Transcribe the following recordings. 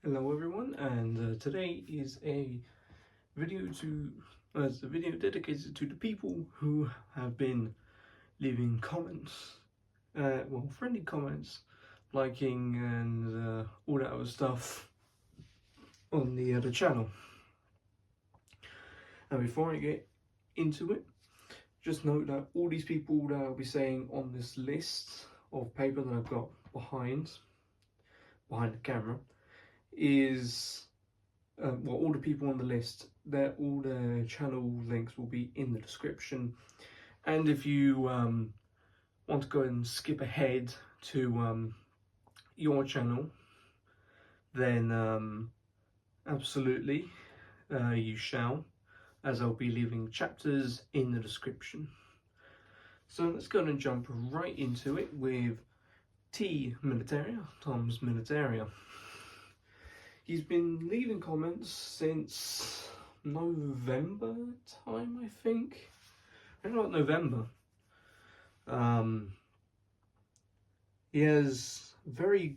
Hello everyone, and today is a video it's a video dedicated to the people who have been leaving comments, well, friendly comments, liking and all that other stuff on the channel. And before I get into it, just note that all these people that I'll be saying on this list of paper that I've got behind the camera is well, all the people on the list, all the channel links will be in the description. And if you want to go and skip ahead to your channel, then absolutely you shall, as I'll be leaving chapters in the description. So let's go and jump right into it with Tmilitaria, TheArmedExile. He's been leaving comments since November time, I think. I don't know what November. He has a very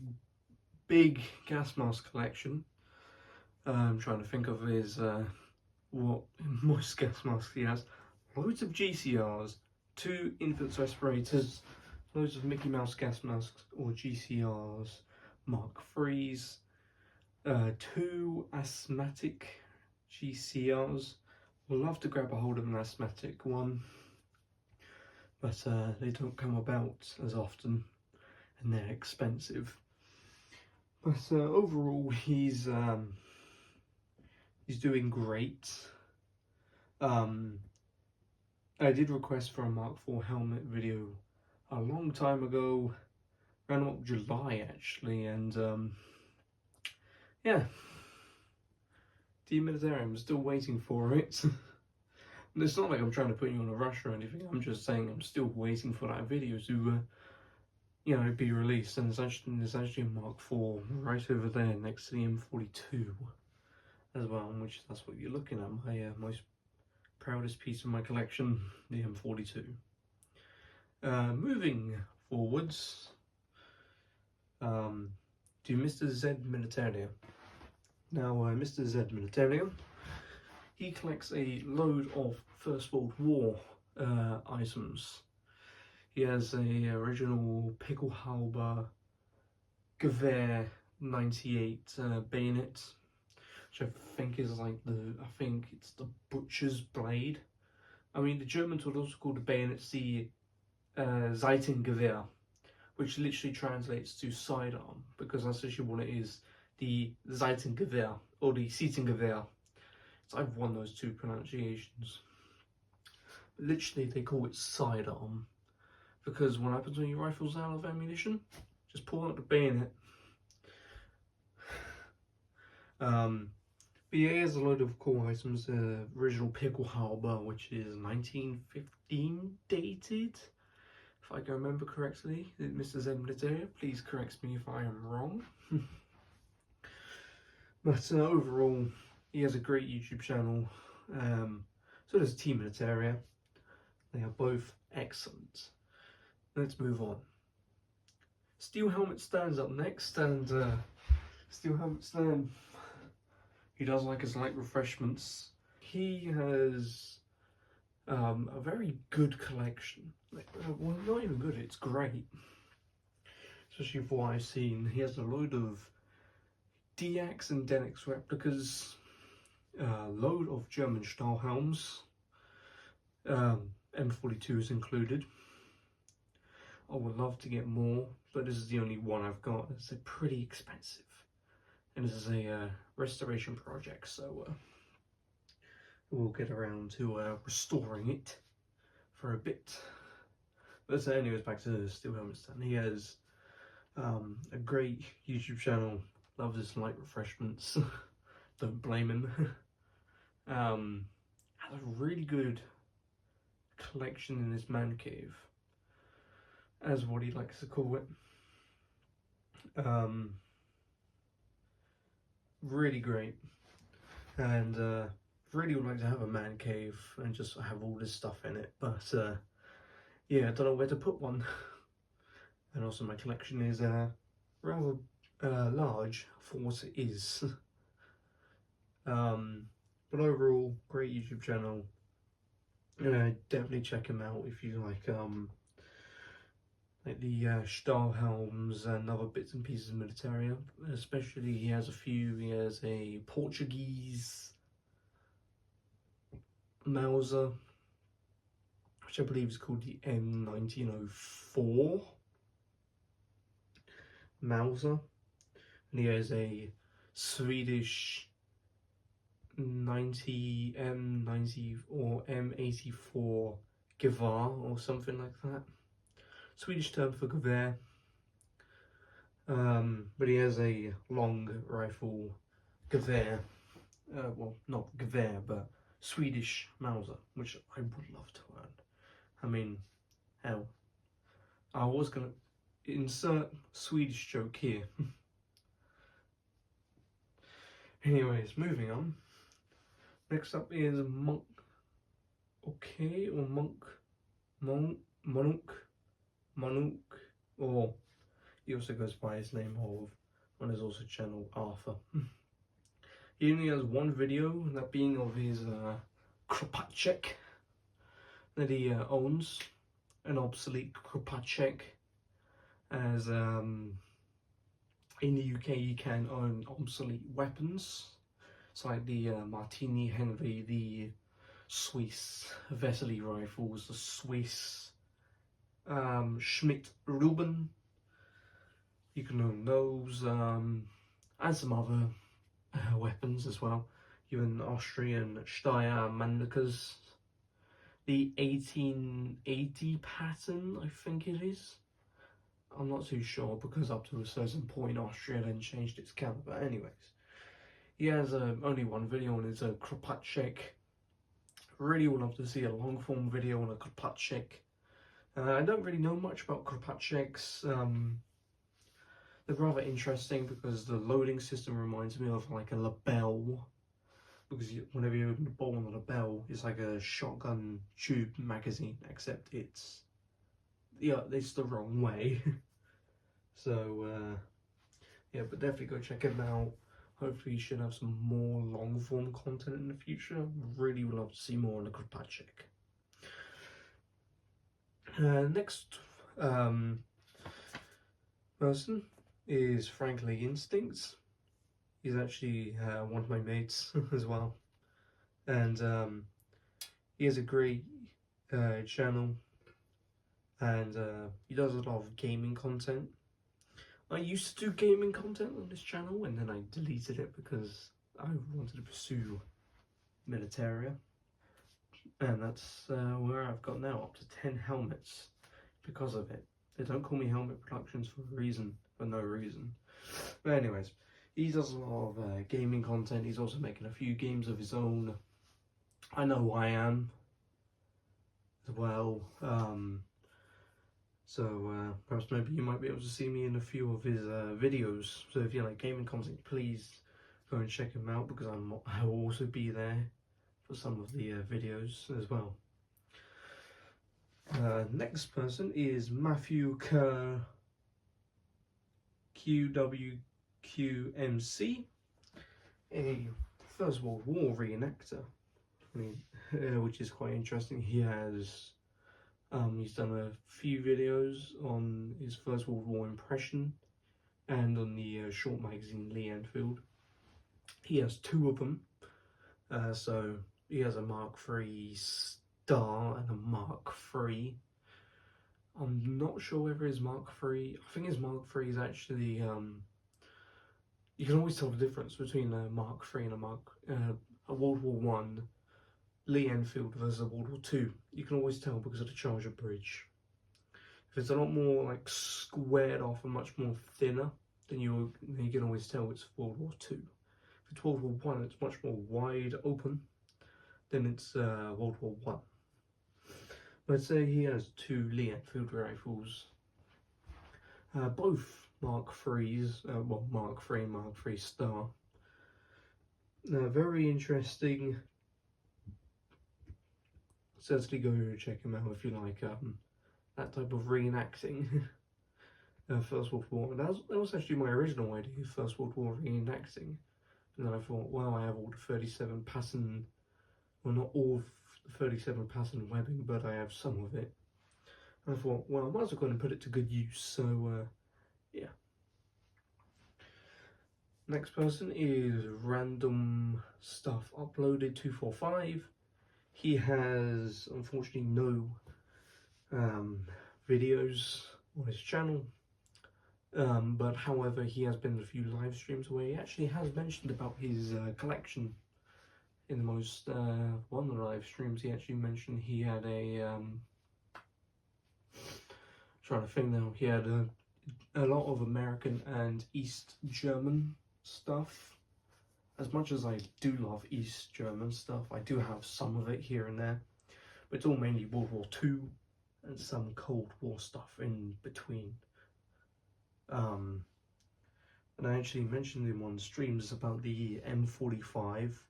big gas mask collection. I'm trying to think of his what moist gas masks he has. Loads of GCRs, 2 infant respirators, loads of Mickey Mouse gas masks or GCRs, Mark IIIs. 2 asthmatic GCRs. Would love to grab a hold of an asthmatic one, but they don't come about as often and they're expensive. But overall, he's doing great. I did request for a Mark IV helmet video a long time ago, around about July actually, and yeah, Tmilitaria, I'm still waiting for it. And it's not like I'm trying to put you on a rush or anything, I'm just saying I'm still waiting for that video to, you know, be released. And there's actually a Mark IV right over there next to the M42 as well, which that's what you're looking at, my most proudest piece of my collection, the M42. Moving forwards to MrZmilitaria. Now, MrZmilitaria, he collects a load of First World War items. He has a original Pickelhaube Gewehr 98 bayonet, which I think is like it's the butcher's blade. I mean, the Germans would also call the bayonets the Seitengewehr, which literally translates to sidearm, because that's actually what it is, the Seitengewehr or the Seitengewehr. So I've won those 2 pronunciations. But literally, they call it sidearm, because what happens when your rifle's out of ammunition? Just pull out the bayonet. But yeah, he has a load of cool items. Original Pickelhaube, which is 1915 dated, if I can remember correctly. MrZmilitaria, please correct me if I am wrong. But overall, he has a great YouTube channel. So does Tmilitaria. They are both excellent. Let's move on. Steelhelmetstan's up next, and Steelhelmetstan, he does like his light refreshments. He has a very good collection. Well, not even good, it's great. Especially for what I've seen. He has a load of DX and Denix replicas, a load of German Stahlhelms, M42s included. I would love to get more, but this is the only one I've got. It's pretty expensive, and this is a restoration project, so we'll get around to restoring it for a bit. But anyways, back to Steelhelmetstan. He has a great YouTube channel, loves his light refreshments. Don't blame him. Has a really good collection in his man cave, as what he likes to call it. Really great, and really would like to have a man cave and just have all this stuff in it, but yeah, I don't know where to put one. And also my collection is rather large for what it is. But overall, great YouTube channel. Definitely check him out if you like the Steelhelmetstan and other bits and pieces of Militaria. Especially, he has a few. He has a Portuguese Mauser, which I believe is called the M1904 Mauser, and he has a Swedish 90 M90 or M84 Gewehr or something like that. Swedish term for Gewehr. But he has a long rifle Gewehr. Well, not Gewehr, but Swedish Mauser, which I would love to learn. I mean, hell, I was gonna insert Swedish joke here. Anyways, moving on. Next up is Munkok, or Munkok, or he also goes by his name of, on his also channel, Arthur. He only has one video, that being of his Kropatschek that he owns, an obsolete Kropatschek, as in the UK you can own obsolete weapons. It's like the Martini Henry, the Swiss Vesely rifles, the Swiss Schmidt Ruben. You can own those, and some other weapons as well. Even Austrian Steyr Mandekers. The 1880 pattern, I think it is. I'm not too sure because up to a certain point Austria then changed its caliber. Anyways, he has only one video on his Kropatschek. Really would love to see a long form video on a Kropatschek. I don't really know much about Kropatscheks. They're rather interesting because the loading system reminds me of like a label. Because whenever you open the bottom of the label, it's like a shotgun tube magazine, except it's the wrong way. So yeah, but definitely go check him out. Hopefully, you should have some more long form content in the future. Really would love to see more on the Kropatschek. Next person is Franklyinstinct. He's actually one of my mates as well, and he has a great channel, and he does a lot of gaming content. I used to do gaming content on this channel, and then I deleted it because I wanted to pursue Militaria, and that's where I've got now, up to 10 helmets because of it. They don't call me Helmet Productions for a reason, for no reason. But anyways, he does a lot of gaming content. He's also making a few games of his own. I know I am as well. So perhaps maybe you might be able to see me in a few of his videos. So if you like gaming content, please go and check him out, because I will also be there for some of the videos as well. Next person is Matthewker QWQMC, a First World War reenactor. I mean, which is quite interesting. He has he's done a few videos on his First World War impression and on the short magazine Lee Enfield. He has 2 of them. So he has a Mark III Star and a Mark III. I'm not sure whether his Mark III, I think his Mark III is actually, you can always tell the difference between a Mark III and a World War I Lee Enfield versus a World War II. You can always tell because of the charger bridge. If it's a lot more like squared off and much more thinner, then you can always tell it's World War II. If it's World War I, it's much more wide open, then it's World War I. Let's say he has 2 Lee Enfield rifles, both Mark IIIs, well, Mark III Star. Very interesting. Certainly go check him out if you like that type of reenacting. First World War. And that was actually my original idea, First World War reenacting. And then I thought, well, I have all the 37 pattern, well, not all the 37 pattern webbing, but I have some of it. And I thought, well, I might as well go and put it to good use. So, yeah. Next person is Randomstuffuploaded 245. He has, unfortunately, no videos on his channel. But however, he has been in a few live streams where he actually has mentioned about his collection. In the most one of the live streams, he actually mentioned he had a trying to think now. He had a lot of American and East German stuff. As much as I do love East German stuff, I do have some of it here and there, but it's all mainly World War II and some Cold War stuff in between. And I actually mentioned in one of the streams about the M45,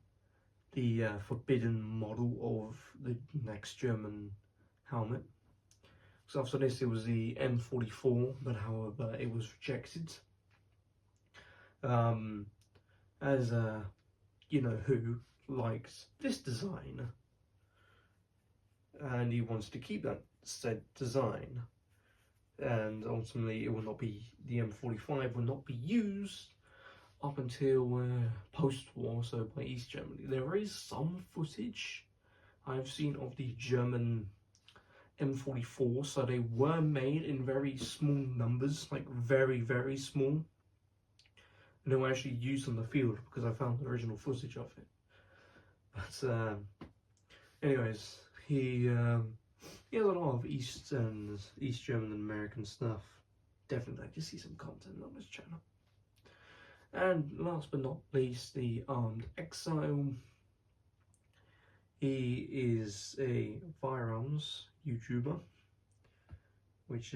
the forbidden model of the next German helmet. So after this it was the M44, but however it was rejected. As you know who likes this design, and he wants to keep that said design, and ultimately it will not be, the M45 will not be used up until post-war, so by East Germany. There is some footage I've seen of the German M44, so they were made in very small numbers, like very, very small. And they were actually used on the field because I found the original footage of it. But anyways, he has a lot of East German and American stuff. Definitely like to see some content on this channel. And last but not least, the Armed Exile. He is a firearms YouTuber, which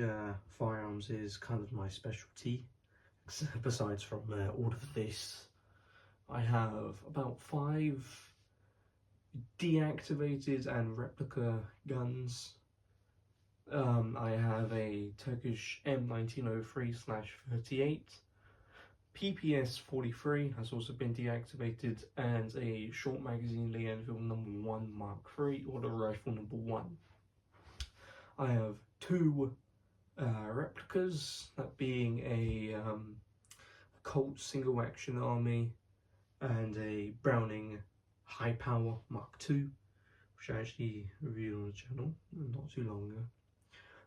firearms is kind of my specialty. Besides from all of this, I have about 5 deactivated and replica guns. I have a Turkish M1903/38, PPS 43 has also been deactivated, and a short magazine Lee Enfield #1 Mark III, or the rifle #1. I have 2 replicas, that being a Colt single action army and a Browning high power Mark II, which I actually reviewed on the channel not too long ago.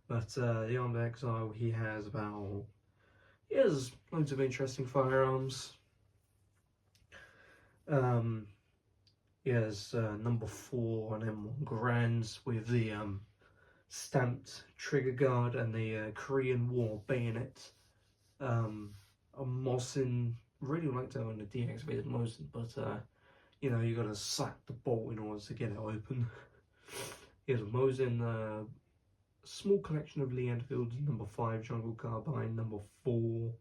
But the Armed Exile, he has loads of interesting firearms. He has #4 and M1 Grands with the stamped trigger guard and the Korean War bayonet. A Mosin, really like to own a deactivated Mosin, but you know, you gotta sack the bolt in order to get it open. He has a Mosin, small collection of Lee Enfield's #5 Jungle Carbine, #4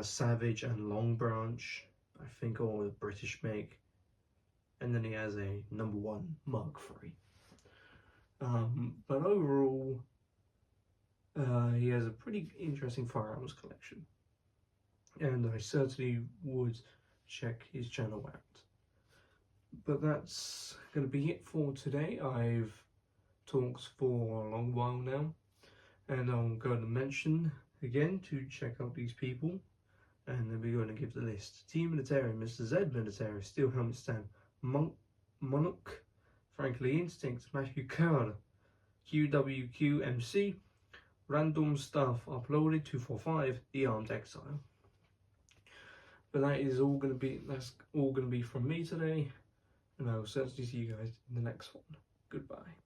Savage and Long Branch, I think all the British make, and then he has a #1 Mark III. But overall, he has a pretty interesting firearms collection, and I certainly would check his channel out. But that's going to be it for today. I've talked for a long while now, and I'm going to mention again to check out these people, and then we're going to give the list: Tmilitaria, MrZmilitaria, Steelhelmetstan, Munkok, Franklyinstinct, Matthewker, QWQMC, Randomstuffuploaded 245, TheArmedExile. Exile. But that's all going to be from me today, and I will certainly see you guys in the next one. Goodbye.